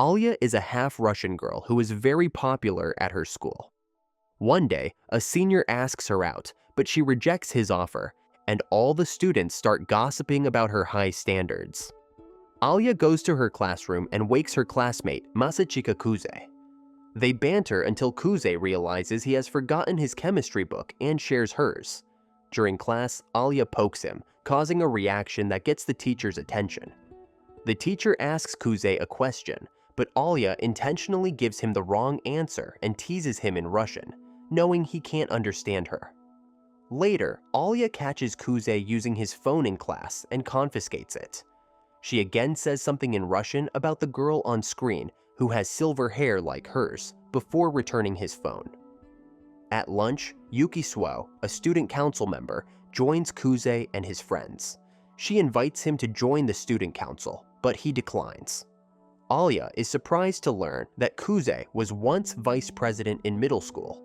Alya is a half-Russian girl who is very popular at her school. One day, a senior asks her out, but she rejects his offer, and all the students start gossiping about her high standards. Alya goes to her classroom and wakes her classmate, Masachika Kuze. They banter until Kuze realizes he has forgotten his chemistry book and shares hers. During class, Alya pokes him, causing a reaction that gets the teacher's attention. The teacher asks Kuze a question, but Alya intentionally gives him the wrong answer and teases him in Russian, knowing he can't understand her. Later, Alya catches Kuze using his phone in class and confiscates it. She again says something in Russian about the girl on screen who has silver hair like hers, before returning his phone. At lunch, Yuki Suo, a student council member, joins Kuze and his friends. She invites him to join the student council, but he declines. Alya is surprised to learn that Kuze was once vice president in middle school.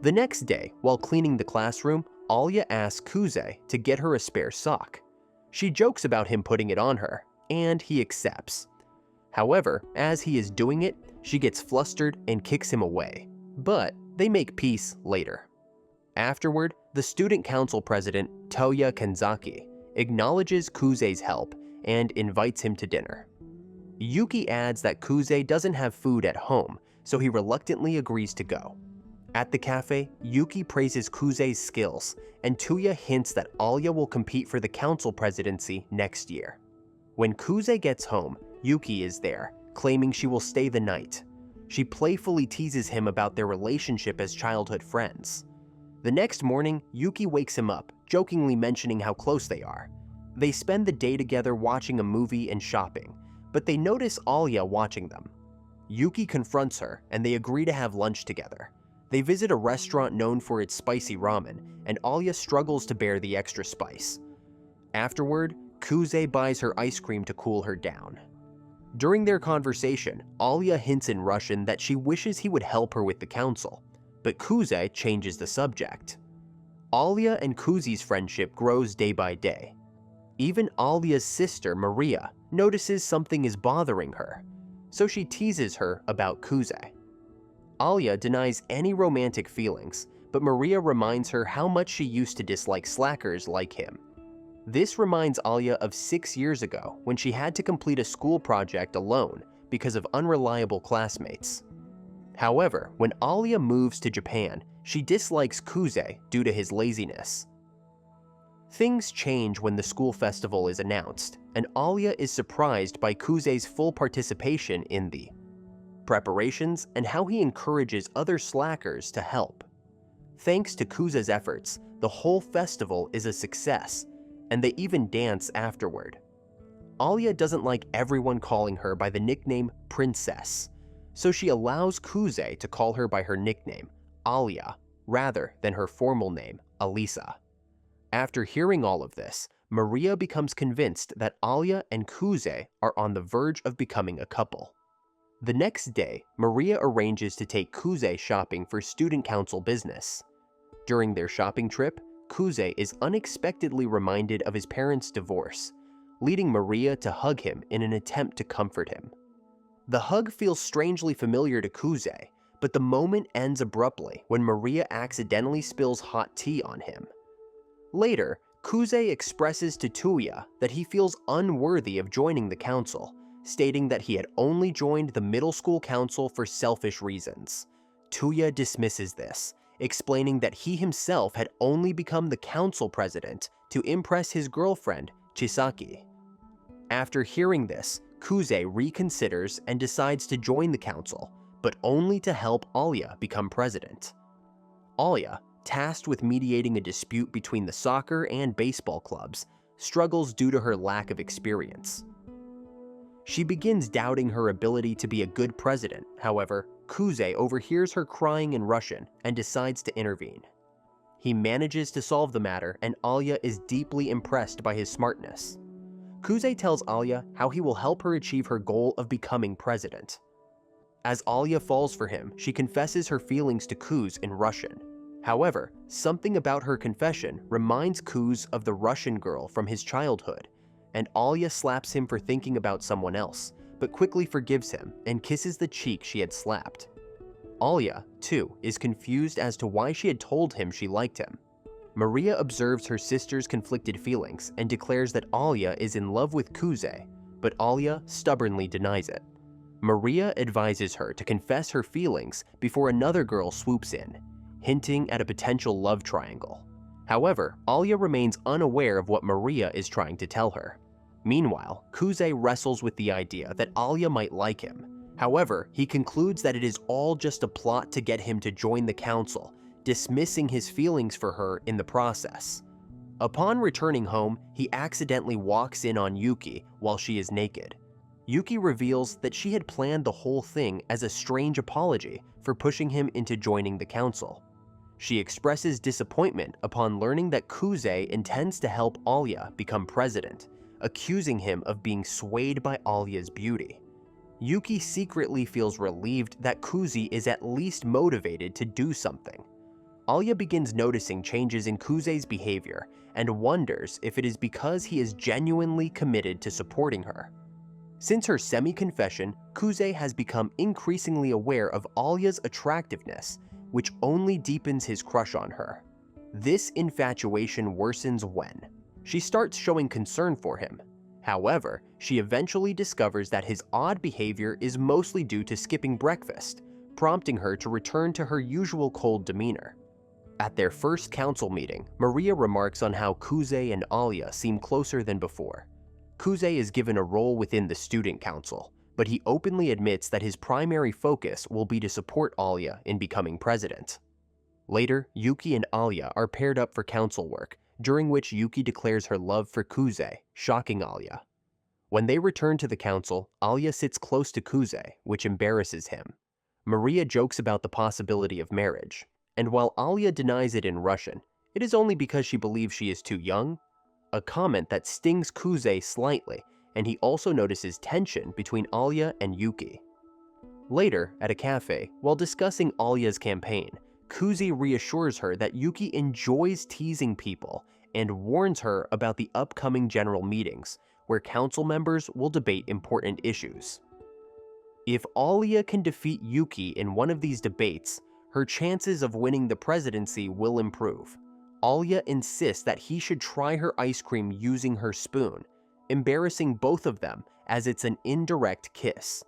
The next day, while cleaning the classroom, Alya asks Kuze to get her a spare sock. She jokes about him putting it on her, and he accepts. However, as he is doing it, she gets flustered and kicks him away, but they make peace later. Afterward, the student council president, Toya Kanzaki, acknowledges Kuze's help and invites him to dinner. Yuki adds that Kuze doesn't have food at home, so he reluctantly agrees to go. At the cafe, Yuki praises Kuze's skills, and Tuya hints that Alya will compete for the council presidency next year. When Kuze gets home, Yuki is there, claiming she will stay the night. She playfully teases him about their relationship as childhood friends. The next morning, Yuki wakes him up, jokingly mentioning how close they are. They spend the day together watching a movie and shopping, but they notice Alya watching them. Yuki confronts her, and they agree to have lunch together. They visit a restaurant known for its spicy ramen, and Alya struggles to bear the extra spice. Afterward, Kuze buys her ice cream to cool her down. During their conversation, Alya hints in Russian that she wishes he would help her with the council, but Kuze changes the subject. Alya and Kuze's friendship grows day by day. Even Alya's sister, Maria, notices something is bothering her, so she teases her about Kuze. Alya denies any romantic feelings, but Maria reminds her how much she used to dislike slackers like him. This reminds Alya of 6 years ago when she had to complete a school project alone because of unreliable classmates. However, when Alya moves to Japan, she dislikes Kuze due to his laziness. Things change when the school festival is announced, and Alya is surprised by Kuze's full participation in the preparations and how he encourages other slackers to help. Thanks to Kuze's efforts, the whole festival is a success, and they even dance afterward. Alya doesn't like everyone calling her by the nickname Princess, so she allows Kuze to call her by her nickname, Alya, rather than her formal name, Alisa. After hearing all of this, Maria becomes convinced that Alya and Kuze are on the verge of becoming a couple. The next day, Maria arranges to take Kuze shopping for student council business. During their shopping trip, Kuze is unexpectedly reminded of his parents' divorce, leading Maria to hug him in an attempt to comfort him. The hug feels strangely familiar to Kuze, but the moment ends abruptly when Maria accidentally spills hot tea on him. Later, Kuze expresses to Tuya that he feels unworthy of joining the council, stating that he had only joined the middle school council for selfish reasons. Tuya dismisses this, explaining that he himself had only become the council president to impress his girlfriend, Chisaki. After hearing this, Kuze reconsiders and decides to join the council, but only to help Alya become president. Alya, tasked with mediating a dispute between the soccer and baseball clubs, struggles due to her lack of experience. She begins doubting her ability to be a good president. However, Kuze overhears her crying in Russian and decides to intervene. He manages to solve the matter, and Alya is deeply impressed by his smartness. Kuze tells Alya how he will help her achieve her goal of becoming president. As Alya falls for him, she confesses her feelings to Kuze in Russian. However, something about her confession reminds Kuze of the Russian girl from his childhood, and Alya slaps him for thinking about someone else, but quickly forgives him and kisses the cheek she had slapped. Alya, too, is confused as to why she had told him she liked him. Maria observes her sister's conflicted feelings and declares that Alya is in love with Kuze, but Alya stubbornly denies it. Maria advises her to confess her feelings before another girl swoops in, hinting at a potential love triangle. However, Alya remains unaware of what Maria is trying to tell her. Meanwhile, Kuze wrestles with the idea that Alya might like him. However, he concludes that it is all just a plot to get him to join the council, dismissing his feelings for her in the process. Upon returning home, he accidentally walks in on Yuki while she is naked. Yuki reveals that she had planned the whole thing as a strange apology for pushing him into joining the council. She expresses disappointment upon learning that Kuze intends to help Alya become president, accusing him of being swayed by Alya's beauty. Yuki secretly feels relieved that Kuze is at least motivated to do something. Alya begins noticing changes in Kuze's behavior and wonders if it is because he is genuinely committed to supporting her. Since her semi-confession, Kuze has become increasingly aware of Alya's attractiveness, which only deepens his crush on her. This infatuation worsens when she starts showing concern for him. However, she eventually discovers that his odd behavior is mostly due to skipping breakfast, prompting her to return to her usual cold demeanor. At their first council meeting, Maria remarks on how Kuze and Alya seem closer than before. Kuze is given a role within the student council, but he openly admits that his primary focus will be to support Alya in becoming president. Later, Yuki and Alya are paired up for council work, during which Yuki declares her love for Kuze, shocking Alya. When they return to the council, Alya sits close to Kuze, which embarrasses him. Maria jokes about the possibility of marriage, and while Alya denies it in Russian, it is only because she believes she is too young, a comment that stings Kuze slightly, and he also notices tension between Alya and Yuki. Later, at a cafe, while discussing Alya's campaign, Kuze reassures her that Yuki enjoys teasing people and warns her about the upcoming general meetings, where council members will debate important issues. If Alya can defeat Yuki in one of these debates, her chances of winning the presidency will improve. Alya insists that he should try her ice cream using her spoon, embarrassing both of them as it's an indirect kiss.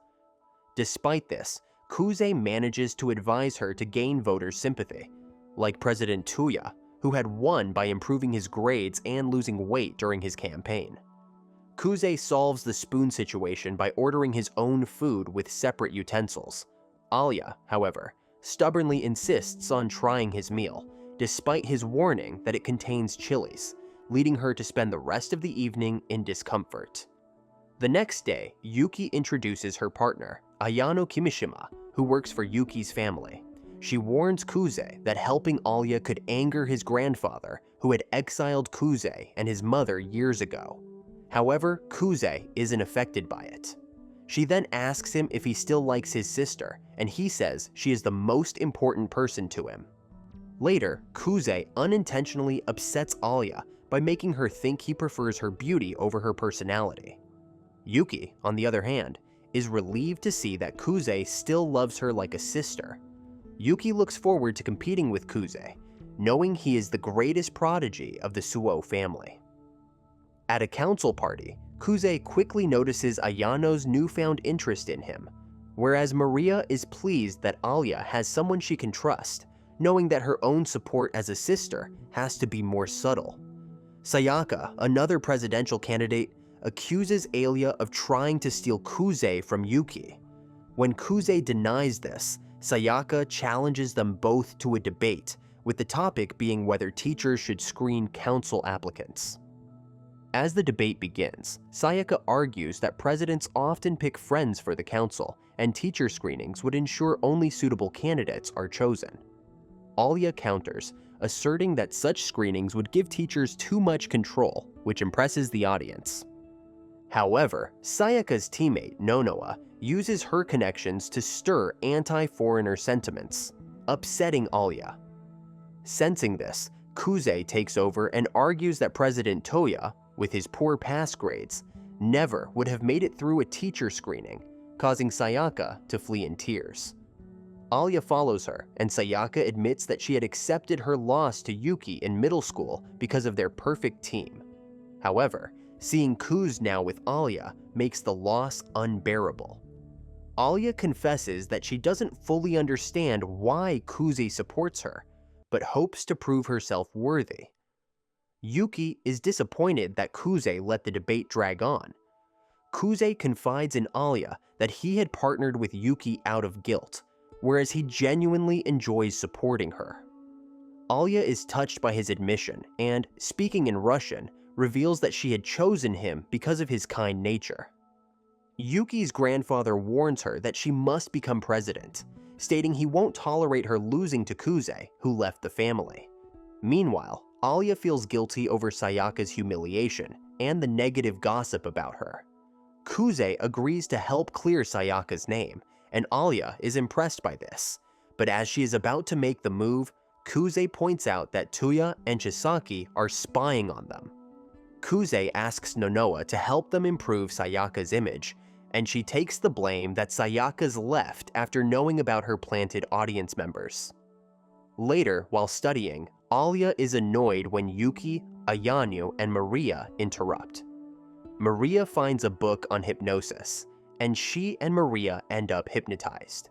Despite this, Kuze manages to advise her to gain voters' sympathy, like President Tuya, who had won by improving his grades and losing weight during his campaign. Kuze solves the spoon situation by ordering his own food with separate utensils. Alya, however, stubbornly insists on trying his meal, despite his warning that it contains chilies, leading her to spend the rest of the evening in discomfort. The next day, Yuki introduces her partner, Ayano Kimishima, who works for Yuki's family. She warns Kuze that helping Alya could anger his grandfather, who had exiled Kuze and his mother years ago. However, Kuze isn't affected by it. She then asks him if he still likes his sister, and he says she is the most important person to him. Later, Kuze unintentionally upsets Alya by making her think he prefers her beauty over her personality. Yuki, on the other hand, is relieved to see that Kuze still loves her like a sister. Yuki looks forward to competing with Kuze, knowing he is the greatest prodigy of the Suo family. At a council party, Kuze quickly notices Ayano's newfound interest in him, whereas Maria is pleased that Alya has someone she can trust, knowing that her own support as a sister has to be more subtle. Sayaka, another presidential candidate, accuses Alya of trying to steal Kuze from Yuki. When Kuze denies this, Sayaka challenges them both to a debate, with the topic being whether teachers should screen council applicants. As the debate begins, Sayaka argues that presidents often pick friends for the council, and teacher screenings would ensure only suitable candidates are chosen. Alya counters, asserting that such screenings would give teachers too much control, which impresses the audience. However, Sayaka's teammate, Nonoa, uses her connections to stir anti-foreigner sentiments, upsetting Alya. Sensing this, Kuze takes over and argues that President Toya, with his poor pass grades, never would have made it through a teacher screening, causing Sayaka to flee in tears. Alya follows her, and Sayaka admits that she had accepted her loss to Yuki in middle school because of their perfect team. However, seeing Kuz now with Alya makes the loss unbearable. Alya confesses that she doesn't fully understand why Kuze supports her, but hopes to prove herself worthy. Yuki is disappointed that Kuze let the debate drag on. Kuze confides in Alya that he had partnered with Yuki out of guilt, whereas he genuinely enjoys supporting her. Alya is touched by his admission and, speaking in Russian, reveals that she had chosen him because of his kind nature. Yuki's grandfather warns her that she must become president, stating he won't tolerate her losing to Kuze, who left the family. Meanwhile, Alya feels guilty over Sayaka's humiliation and the negative gossip about her. Kuze agrees to help clear Sayaka's name, and Alya is impressed by this. But as she is about to make the move, Kuze points out that Tuya and Chisaki are spying on them. Kuze asks Nonoa to help them improve Sayaka's image, and she takes the blame that Sayaka's left after knowing about her planted audience members. Later, while studying, Alya is annoyed when Yuki, Ayanu, and Maria interrupt. Maria finds a book on hypnosis, and she and Maria end up hypnotized.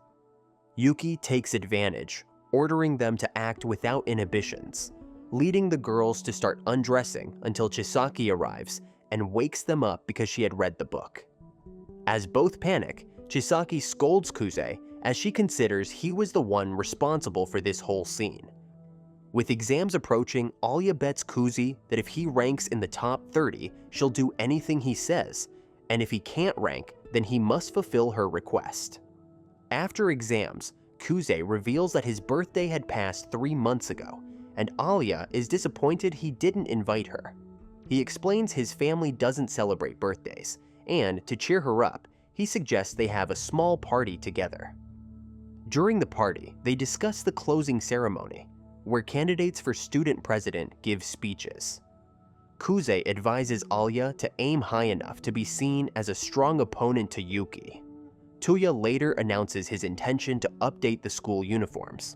Yuki takes advantage, ordering them to act without inhibitions, leading the girls to start undressing until Chisaki arrives and wakes them up because she had read the book. As both panic, Chisaki scolds Kuze as she considers he was the one responsible for this whole scene. With exams approaching, Alya bets Kuze that if he ranks in the top 30, she'll do anything he says, and if he can't rank, then he must fulfill her request. After exams, Kuze reveals that his birthday had passed 3 months ago, and Alya is disappointed he didn't invite her. He explains his family doesn't celebrate birthdays, and to cheer her up, he suggests they have a small party together. During the party, they discuss the closing ceremony, where candidates for student president give speeches. Kuze advises Alya to aim high enough to be seen as a strong opponent to Yuki. Tuya later announces his intention to update the school uniforms.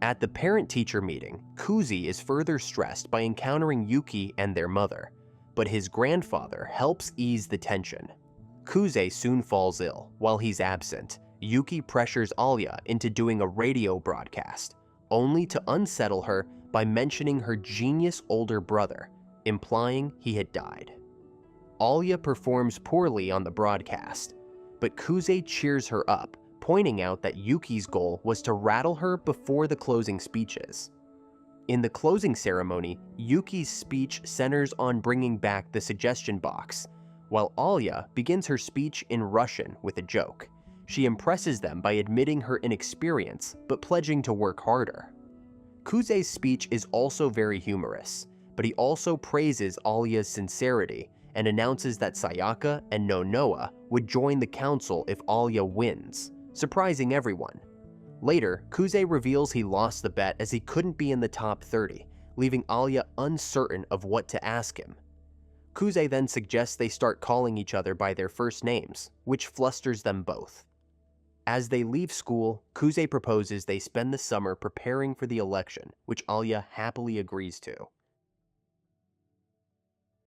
At the parent-teacher meeting, Kuze is further stressed by encountering Yuki and their mother, but his grandfather helps ease the tension. Kuze soon falls ill. While he's absent, Yuki pressures Alya into doing a radio broadcast, only to unsettle her by mentioning her genius older brother, implying he had died. Alya performs poorly on the broadcast, but Kuze cheers her up, pointing out that Yuki's goal was to rattle her before the closing speeches. In the closing ceremony, Yuki's speech centers on bringing back the suggestion box, while Alya begins her speech in Russian with a joke. She impresses them by admitting her inexperience, but pledging to work harder. Kuze's speech is also very humorous, but he also praises Alya's sincerity and announces that Sayaka and Nonoa would join the council if Alya wins, surprising everyone. Later, Kuze reveals he lost the bet as he couldn't be in the top 30, leaving Alya uncertain of what to ask him. Kuze then suggests they start calling each other by their first names, which flusters them both. As they leave school, Kuze proposes they spend the summer preparing for the election, which Alya happily agrees to.